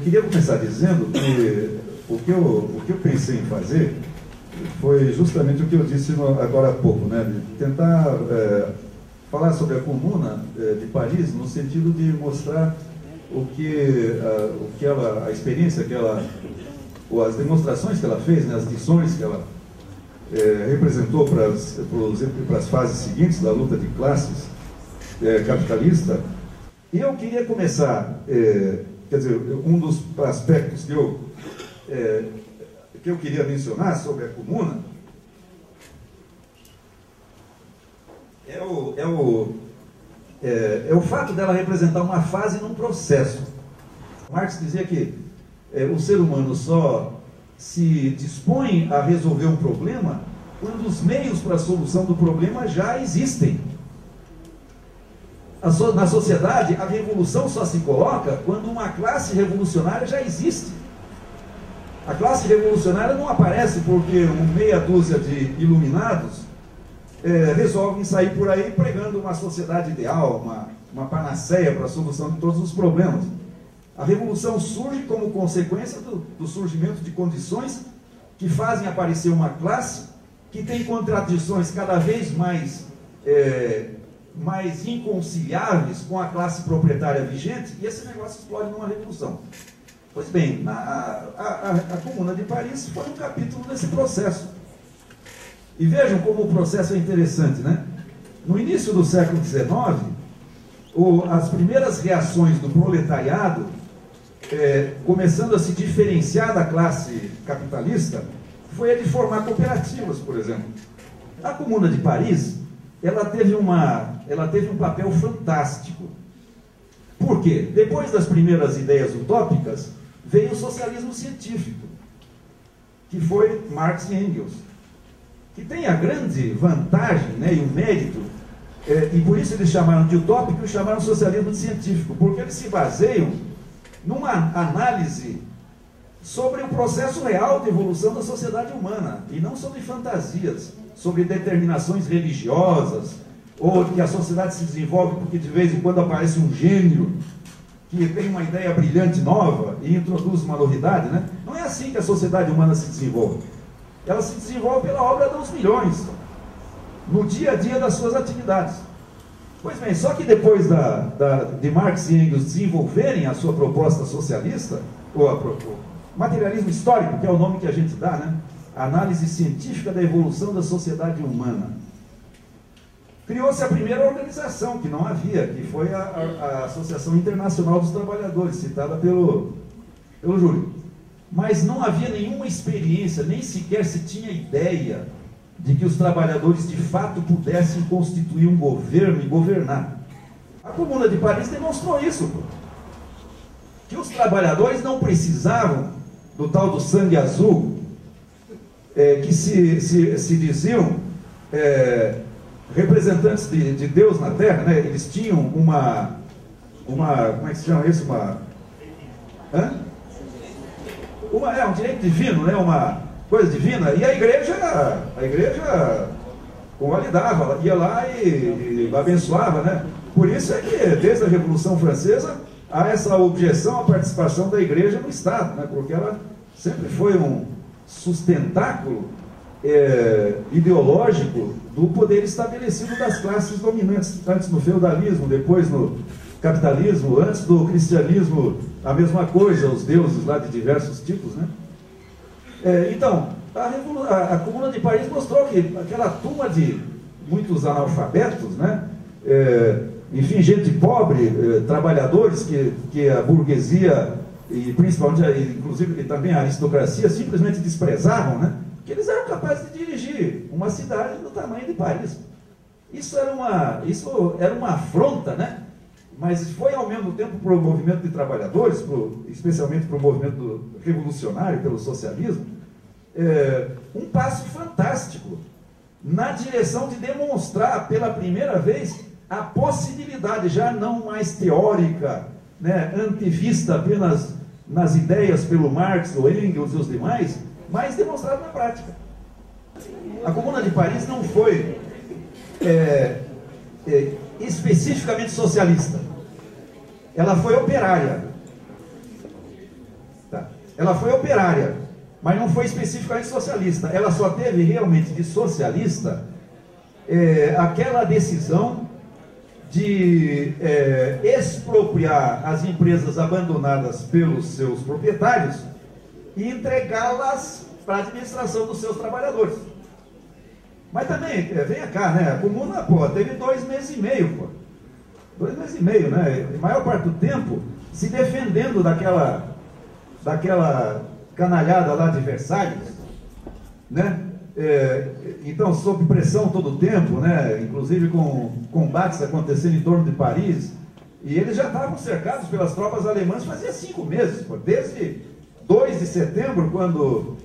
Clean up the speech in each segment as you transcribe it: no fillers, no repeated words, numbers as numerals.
queria começar dizendo que o que eu pensei em fazer foi justamente o que eu disse agora há pouco, né? De tentar falar sobre a Comuna de Paris no sentido de mostrar a experiência que ela, ou as demonstrações que ela fez, né, as lições que ela representou para as fases seguintes da luta de classes capitalista. E eu queria começar, quer dizer, um dos aspectos que eu queria mencionar sobre a Comuna é o fato dela representar uma fase num processo. Marx dizia que o ser humano só se dispõe a resolver um problema quando os meios para a solução do problema já existem. Na sociedade, a revolução só se coloca quando uma classe revolucionária já existe. A classe revolucionária não aparece porque meia dúzia de iluminados resolvem sair por aí pregando uma sociedade ideal, uma panaceia para a solução de todos os problemas. A revolução surge como consequência do surgimento de condições que fazem aparecer uma classe que tem contradições cada vez mais inconciliáveis com a classe proprietária vigente, e esse negócio explode numa revolução. Pois bem, a Comuna de Paris foi um capítulo desse processo. E vejam como o processo é interessante, né? No início do século XIX, as primeiras reações do proletariado, começando a se diferenciar da classe capitalista, foi a de formar cooperativas, por exemplo. A Comuna de Paris, ela teve um papel fantástico. Por quê? Depois das primeiras ideias utópicas, veio o socialismo científico, que foi Marx e Engels, que tem a grande vantagem, né, e o mérito, e por isso eles chamaram de utópico e chamaram socialismo científico, porque eles se baseiam numa análise sobre o processo real de evolução da sociedade humana, e não sobre fantasias, sobre determinações religiosas, ou que a sociedade se desenvolve porque de vez em quando aparece um gênio que tem uma ideia brilhante nova e introduz uma novidade, né? Não é assim que a sociedade humana se desenvolve. Ela se desenvolve pela obra dos milhões, no dia a dia das suas atividades. Pois bem, só que depois de Marx e Engels desenvolverem a sua proposta socialista, ou materialismo histórico, que é o nome que a gente dá, né? A análise científica da evolução da sociedade humana, criou-se a primeira organização que não havia, que foi a Associação Internacional dos Trabalhadores, citada pelo Júlio. Mas não havia nenhuma experiência, nem sequer se tinha ideia de que os trabalhadores de fato pudessem constituir um governo e governar. A Comuna de Paris demonstrou isso, que os trabalhadores não precisavam do tal do sangue azul, que se diziam representantes de Deus na Terra, né? Eles tinham como é que se chama isso? Um direito divino, né? Uma coisa divina, e a igreja convalidava, ia lá e abençoava, né? Por isso é que desde a Revolução Francesa há essa objeção à participação da igreja no Estado, né? Porque ela sempre foi um sustentáculo ideológico do poder estabelecido das classes dominantes, antes no feudalismo, depois no capitalismo, antes do cristianismo, a mesma coisa, os deuses lá de diversos tipos, né? Então, a Comuna de Paris mostrou que aquela turma de muitos analfabetos, né? Enfim, gente pobre, trabalhadores que a burguesia, e principalmente, inclusive também a aristocracia, simplesmente desprezavam, né? Que eles eram capazes de dirigir uma cidade do tamanho de Paris. Isso era uma afronta, né? Mas foi ao mesmo tempo para o movimento de trabalhadores, especialmente para o movimento revolucionário, pelo socialismo, um passo fantástico na direção de demonstrar pela primeira vez a possibilidade, já não mais teórica, né, antevista apenas nas ideias pelo Marx, o Engels e os demais, mas demonstrado na prática. A Comuna de Paris não foi especificamente socialista. Ela foi operária. ela foi operária, mas não foi especificamente socialista. Ela só teve realmente de socialista aquela decisão de expropriar as empresas abandonadas pelos seus proprietários e entregá-las para a administração dos seus trabalhadores. Mas também, venha cá, né? A comuna, teve 2 meses e meio, 2 meses e meio, né? A maior parte do tempo se defendendo daquela canalhada lá de Versalhes, né? Então, sob pressão todo o tempo, né? Inclusive com combates acontecendo em torno de Paris, e eles já estavam cercados pelas tropas alemãs fazia 5 meses, desde 2 de setembro, quando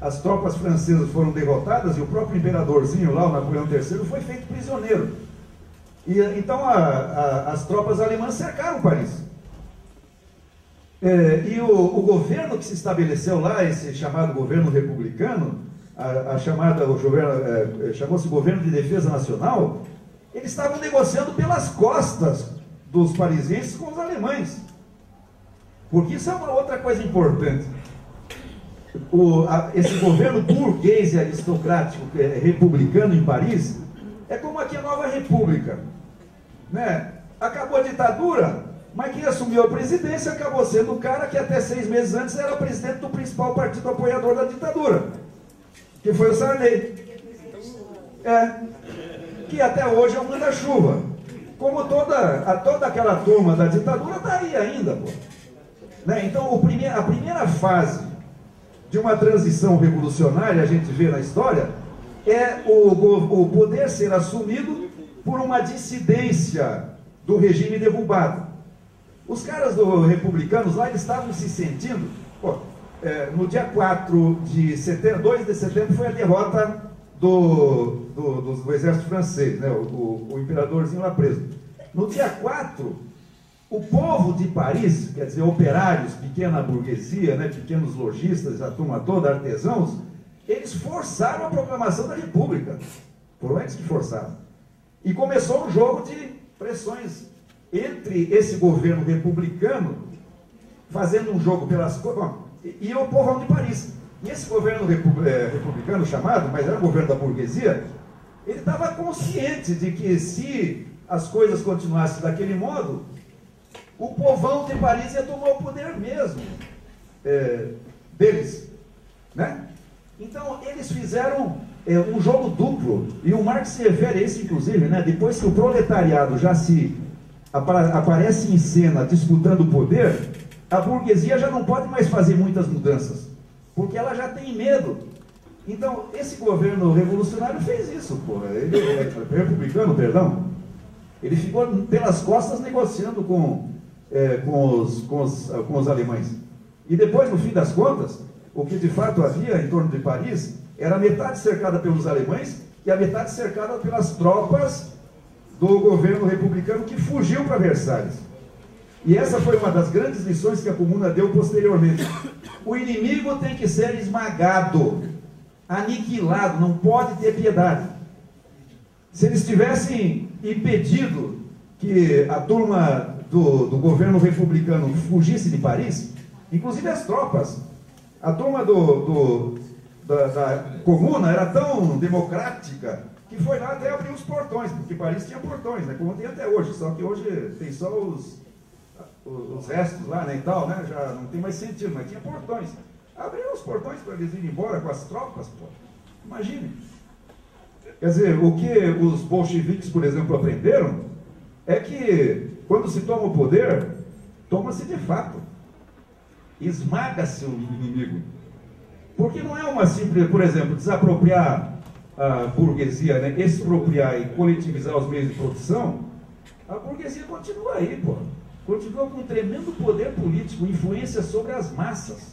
as tropas francesas foram derrotadas e o próprio imperadorzinho lá, o Napoleão III, foi feito prisioneiro. E então as tropas alemãs cercaram Paris. E o governo que se estabeleceu lá, esse chamado governo republicano, chamou-se Governo de Defesa Nacional, eles estavam negociando pelas costas dos parisienses com os alemães. Porque isso é uma outra coisa importante. Esse governo burguês e aristocrático republicano em Paris é como aqui a Nova República, né? Acabou a ditadura, mas quem assumiu a presidência acabou sendo o cara que até 6 meses antes era presidente do principal partido apoiador da ditadura, que foi o Sarney, que até hoje é um manda-chuva, como toda aquela turma da ditadura está aí ainda, né? Então a primeira fase de uma transição revolucionária, a gente vê na história, é o poder ser assumido por uma dissidência do regime derrubado. Os caras republicanos lá, eles estavam se sentindo, no dia 4 de setembro, 2 de setembro, foi a derrota do exército francês, né? O imperadorzinho lá preso. No dia 4, o povo de Paris, quer dizer, operários, pequena burguesia, né, pequenos lojistas, a turma toda, artesãos, eles forçaram a proclamação da República. Foram eles que forçaram. E começou um jogo de pressões entre esse governo republicano, fazendo um jogo pelas coisas, e o povão de Paris. E esse governo republicano chamado, mas era o governo da burguesia, ele estava consciente de que se as coisas continuassem daquele modo, o povão de Paris ia tomar o poder mesmo deles, né? Então eles fizeram um jogo duplo, e o Marx se refere a isso inclusive, né? Depois que o proletariado já aparece em cena disputando o poder, a burguesia já não pode mais fazer muitas mudanças, porque ela já tem medo. Então esse governo revolucionário fez isso, republicano, perdão, ele ficou pelas costas negociando com os alemães. E depois, no fim das contas, o que de fato havia em torno de Paris era a metade cercada pelos alemães e a metade cercada pelas tropas do governo republicano que fugiu para Versalhes. E essa foi uma das grandes lições que a Comuna deu posteriormente. O inimigo tem que ser esmagado, aniquilado, não pode ter piedade. Se eles tivessem impedido que a turma do governo republicano fugisse de Paris, inclusive as tropas, a turma da Comuna era tão democrática que foi lá até abrir os portões, porque Paris tinha portões, né, como tem até hoje, só que hoje tem só os restos lá, né, e tal, né, já não tem mais sentido, mas tinha portões. Abriram os portões para eles irem embora com as tropas, imagine. Quer dizer, o que os bolcheviques, por exemplo, aprenderam é que quando se toma o poder, toma-se de fato. Esmaga-se o inimigo. Porque não é uma simples, por exemplo, desapropriar a burguesia, né? Expropriar e coletivizar os meios de produção. A burguesia continua aí, continua com um tremendo poder político, influência sobre as massas.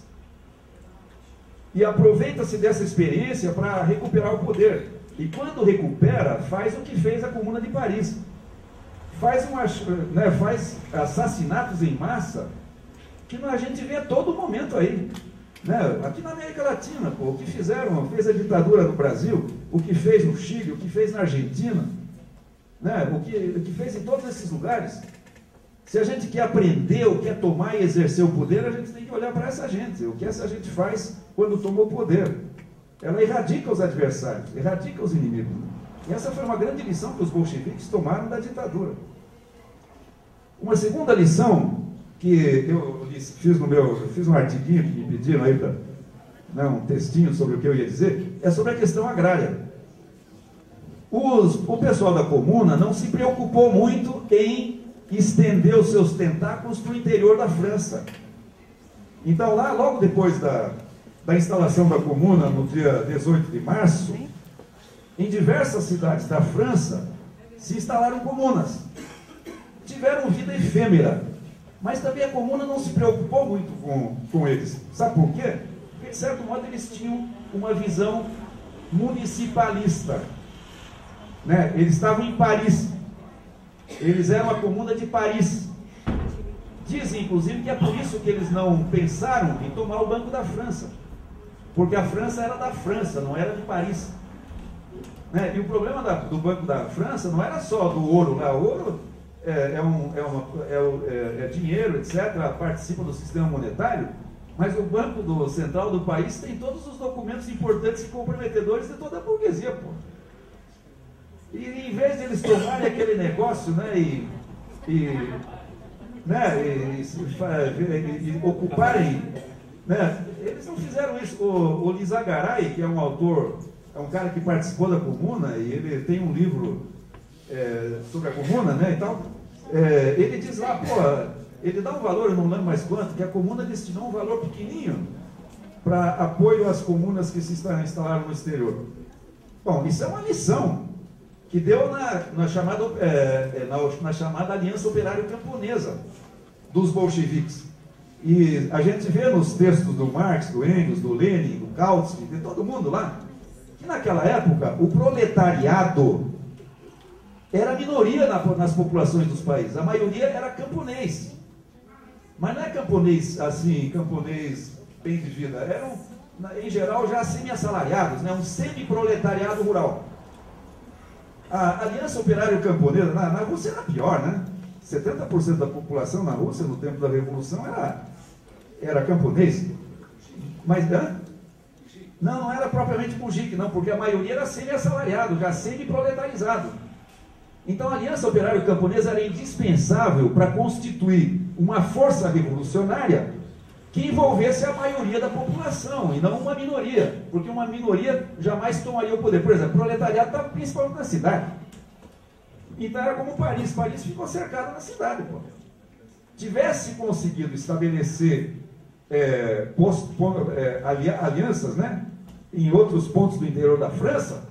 E aproveita-se dessa experiência para recuperar o poder. E quando recupera, faz o que fez a Comuna de Paris. Faz assassinatos em massa que a gente vê a todo momento aí. Né? Aqui na América Latina, o que fez a ditadura no Brasil, o que fez no Chile, o que fez na Argentina, né? o que fez em todos esses lugares. Se a gente quer aprender ou quer tomar e exercer o poder, a gente tem que olhar para essa gente. O que essa gente faz quando tomou o poder? Ela erradica os adversários, erradica os inimigos. E essa foi uma grande lição que os bolcheviques tomaram da ditadura. Uma segunda lição que eu fiz um artiguinho que me pediram aí para um textinho sobre o que eu ia dizer, é sobre a questão agrária. O pessoal da comuna não se preocupou muito em estender os seus tentáculos para o interior da França. Então lá, logo depois da instalação da comuna, no dia 18 de março, em diversas cidades da França, se instalaram comunas. Tiveram vida efêmera, mas também a comuna não se preocupou muito com eles. Sabe por quê? Porque, de certo modo, eles tinham uma visão municipalista. Né? Eles estavam em Paris. Eles eram a comuna de Paris. Dizem, inclusive, que é por isso que eles não pensaram em tomar o Banco da França. Porque a França era da França, não era de Paris. Né? E o problema do Banco da França não era só do ouro lá. O ouro é dinheiro, etc., participa do sistema monetário, mas o Banco Central do país tem todos os documentos importantes e comprometedores de toda a burguesia, pô. E em vez de eles tomarem aquele negócio, né, e ocuparem, né, eles não fizeram isso. O Lizagaray, que é um autor, é um cara que participou da comuna, e ele tem um livro sobre a comuna, né, e tal, ele diz lá, pô, ele dá um valor, eu não lembro mais quanto, que a comuna destinou um valor pequenininho para apoio às comunas que se instalaram no exterior. Bom, isso é uma lição que deu na chamada Aliança Operária Camponesa dos bolcheviques. E a gente vê nos textos do Marx, do Engels, do Lenin, do Kautsky, de todo mundo lá, que naquela época o proletariado era minoria nas populações dos países. A maioria era camponês. Mas não é camponês assim, camponês bem de vida. Eram, em geral, já semi-assalariados, né? Um semi-proletariado rural. A Aliança Operária Camponesa, na Rússia era pior, né? 70% da população na Rússia, no tempo da Revolução, era camponês. Mas, não era propriamente mujique, não, porque a maioria era semi-assalariado, já semi-proletarizado. Então a Aliança Operária Camponesa era indispensável para constituir uma força revolucionária que envolvesse a maioria da população, e não uma minoria, porque uma minoria jamais tomaria o poder. Por exemplo, o proletariado estava principalmente na cidade. Então era como Paris. Paris ficou cercado na cidade. Pô. Tivesse conseguido estabelecer alianças, né, em outros pontos do interior da França,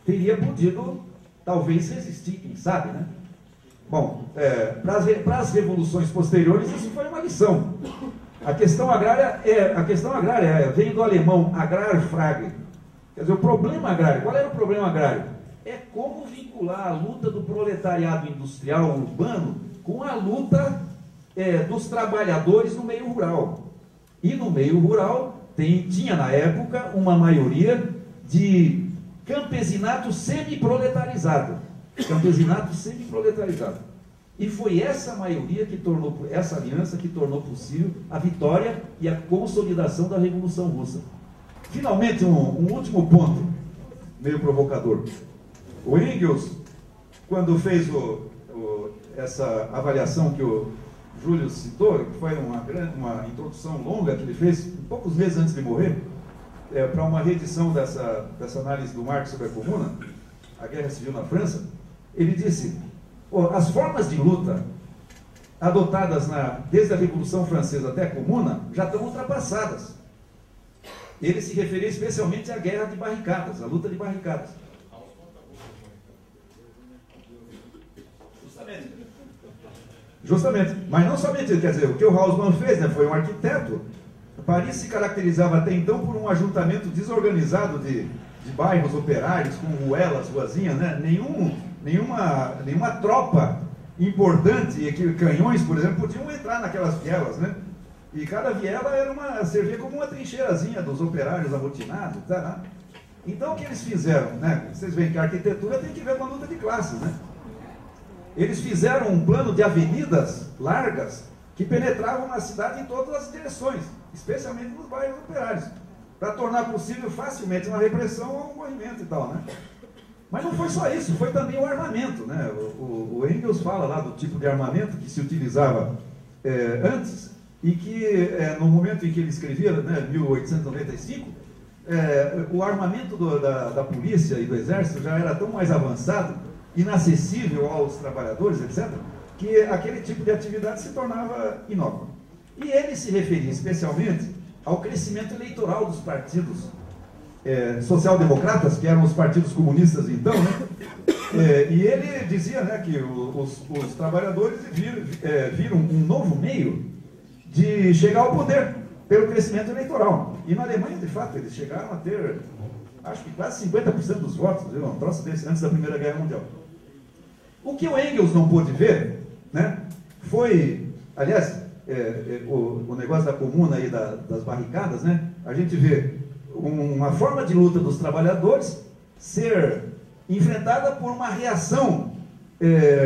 teria podido, talvez, resistir, quem sabe, né? Bom, para as revoluções posteriores, isso foi uma lição. A questão agrária vem do alemão Agrarfrage. Quer dizer, o problema agrário, qual era o problema agrário? É como vincular a luta do proletariado industrial urbano com a luta dos trabalhadores no meio rural. E no meio rural tinha na época uma maioria de campesinato semi-proletarizado. Campesinato semi-proletarizado. E foi essa maioria essa aliança que tornou possível a vitória e a consolidação da Revolução Russa. Finalmente, um último ponto, meio provocador. O Engels, quando fez essa avaliação que o Júlio citou, que foi uma introdução longa que ele fez, poucos meses antes de morrer, para uma reedição dessa análise do Marx sobre a Comuna, a Guerra Civil na França, ele disse: as formas de luta adotadas desde a Revolução Francesa até a Comuna já estão ultrapassadas. Ele se referia especialmente à guerra de barricadas, à luta de barricadas. Justamente. Mas não somente, quer dizer, o que o Haussmann fez, né, foi um arquiteto. Paris se caracterizava até então por um ajuntamento desorganizado de bairros operários, com ruelas, ruazinhas, né? Nenhuma tropa importante, e canhões, por exemplo, podiam entrar naquelas vielas, né? E cada viela servia como uma trincheirazinha dos operários amotinados, tá, né? Então o que eles fizeram, né? Vocês veem que a arquitetura tem que ver com a luta de classes, né? Eles fizeram um plano de avenidas largas que penetravam na cidade em todas as direções, especialmente nos bairros operários, para tornar possível facilmente uma repressão ao movimento e tal, né? Mas não foi só isso, foi também o armamento, né? O Engels fala lá do tipo de armamento que se utilizava antes e que no momento em que ele escrevia, né, 1895, o armamento da polícia e do exército já era tão mais avançado, inacessível aos trabalhadores, etc., que aquele tipo de atividade se tornava inócua. E ele se referia especialmente ao crescimento eleitoral dos partidos social-democratas, que eram os partidos comunistas então, né? E ele dizia, né, que os trabalhadores viram um novo meio de chegar ao poder pelo crescimento eleitoral. E na Alemanha, de fato, eles chegaram a ter, acho que quase 50% dos votos, viu? Um troço desse, antes da Primeira Guerra Mundial. O que o Engels não pôde ver, né, foi, aliás, o negócio da comuna aí, das barricadas, né, a gente vê uma forma de luta dos trabalhadores ser enfrentada por uma reação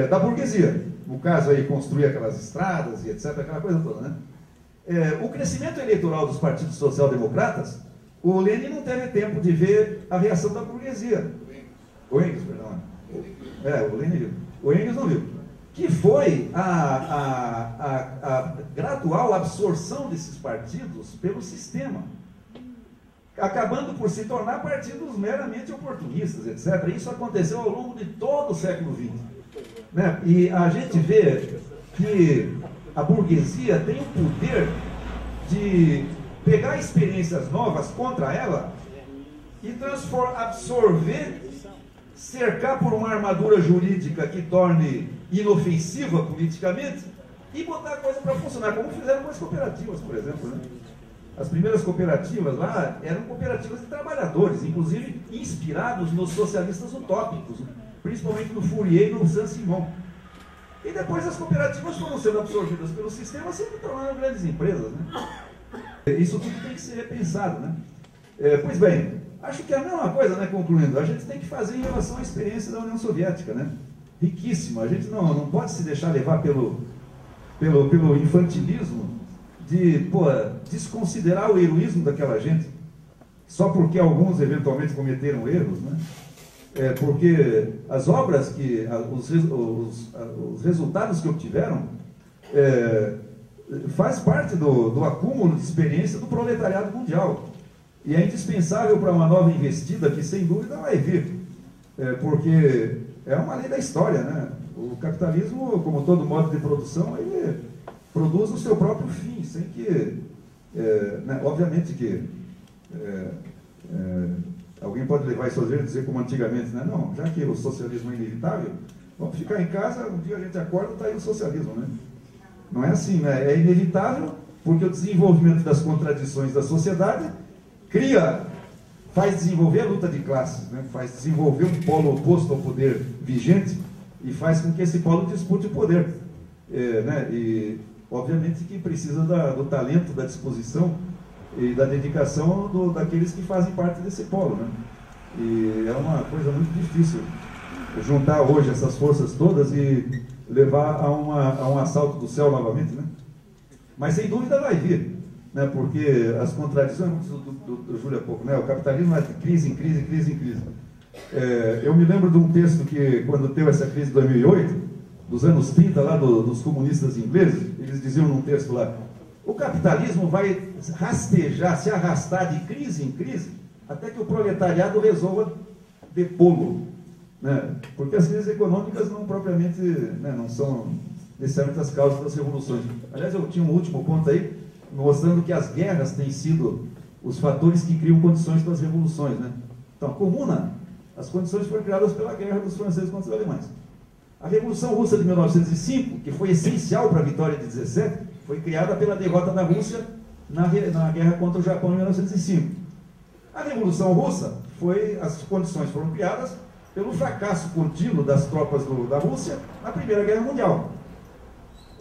da burguesia. No caso aí, construir aquelas estradas e etc., aquela coisa toda, né? O crescimento eleitoral dos partidos social-democratas, o Lenin não teve tempo de ver a reação da burguesia. O Engels, perdão. O Lenin viu. O Engels não viu. Que foi a gradual absorção desses partidos pelo sistema, acabando por se tornar partidos meramente oportunistas, etc. Isso aconteceu ao longo de todo o século XX. Né? E a gente vê que a burguesia tem o poder de pegar experiências novas contra ela e absorver, cercar por uma armadura jurídica que torne inofensiva politicamente e botar a coisa para funcionar, como fizeram com as cooperativas, por exemplo, né? As primeiras cooperativas lá eram cooperativas de trabalhadores, inclusive inspirados nos socialistas utópicos, principalmente no Fourier e no Saint-Simon. E depois as cooperativas foram sendo absorvidas pelo sistema, sempre tornando grandes empresas, né? Isso tudo tem que ser repensado, né? Pois bem, acho que é a mesma coisa, né, concluindo, a gente tem que fazer em relação à experiência da União Soviética, né? Riquíssima, a gente não pode se deixar levar pelo infantilismo de, desconsiderar o heroísmo daquela gente, só porque alguns eventualmente cometeram erros, né? Porque as obras os resultados que obtiveram faz parte do acúmulo de experiência do proletariado mundial. E é indispensável para uma nova investida que, sem dúvida, vai vir. Porque é uma lei da história, né? O capitalismo, como todo modo de produção, ele produz o seu próprio fim, sem que... né? Obviamente que... alguém pode levar isso a dizer como antigamente, né? Não, já que o socialismo é inevitável, vamos ficar em casa, um dia a gente acorda e está aí o socialismo, né? Não é assim, né? É inevitável porque o desenvolvimento das contradições da sociedade faz desenvolver a luta de classes, né? Faz desenvolver um polo oposto ao poder vigente e faz com que esse polo dispute o poder. Né? E, obviamente, que precisa do talento, da disposição e da dedicação daqueles que fazem parte desse polo, né? E é uma coisa muito difícil juntar hoje essas forças todas e levar a um assalto do céu novamente, né? Mas sem dúvida vai vir, né? Porque as contradições, do Júlio há pouco, né? O capitalismo é de crise em crise, crise em crise. Eu me lembro de um texto que, quando teve essa crise de 2008, dos anos 30, lá dos comunistas ingleses, eles diziam num texto lá: o capitalismo vai rastejar, se arrastar de crise em crise, até que o proletariado resolva depô-lo, né? Porque as crises econômicas não propriamente, né, não são necessariamente as causas das revoluções. Aliás, eu tinha um último ponto aí, mostrando que as guerras têm sido os fatores que criam condições para as revoluções, né? Então, a comuna, as condições foram criadas pela guerra dos franceses contra os alemães. A Revolução Russa de 1905, que foi essencial para a vitória de 17, foi criada pela derrota da Rússia na guerra contra o Japão em 1905. A Revolução Russa as condições foram criadas pelo fracasso contínuo das tropas da Rússia na Primeira Guerra Mundial.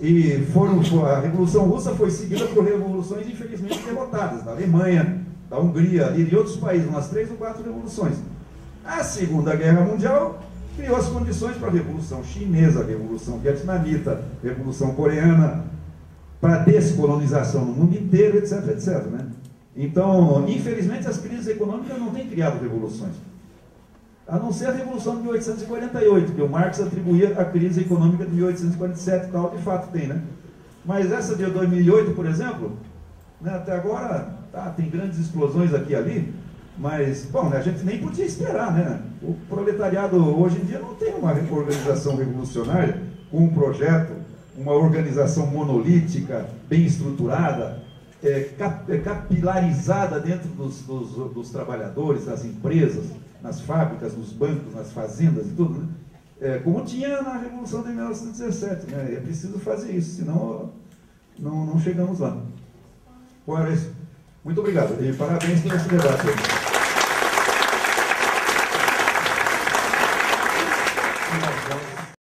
E a Revolução Russa foi seguida por revoluções infelizmente derrotadas, da Alemanha, da Hungria e de outros países, umas 3 ou 4 revoluções. A Segunda Guerra Mundial criou as condições para a Revolução Chinesa, a Revolução Vietnamita, a Revolução Coreana, para a descolonização no mundo inteiro, etc, etc, né? Então, infelizmente, as crises econômicas não têm criado revoluções. A não ser a Revolução de 1848, que o Marx atribuía à crise econômica de 1847, tal, de fato tem, né? Mas essa de 2008, por exemplo, né, até agora tem grandes explosões aqui e ali, mas, bom, né, a gente nem podia esperar, né? O proletariado hoje em dia não tem uma organização revolucionária com um projeto, uma organização monolítica, bem estruturada, capilarizada dentro dos trabalhadores, das empresas, nas fábricas, nos bancos, nas fazendas e tudo, né? Como tinha na Revolução de 1917, né? É preciso fazer isso, senão não chegamos lá. Bom, era isso. Muito obrigado e parabéns por esse debate aí.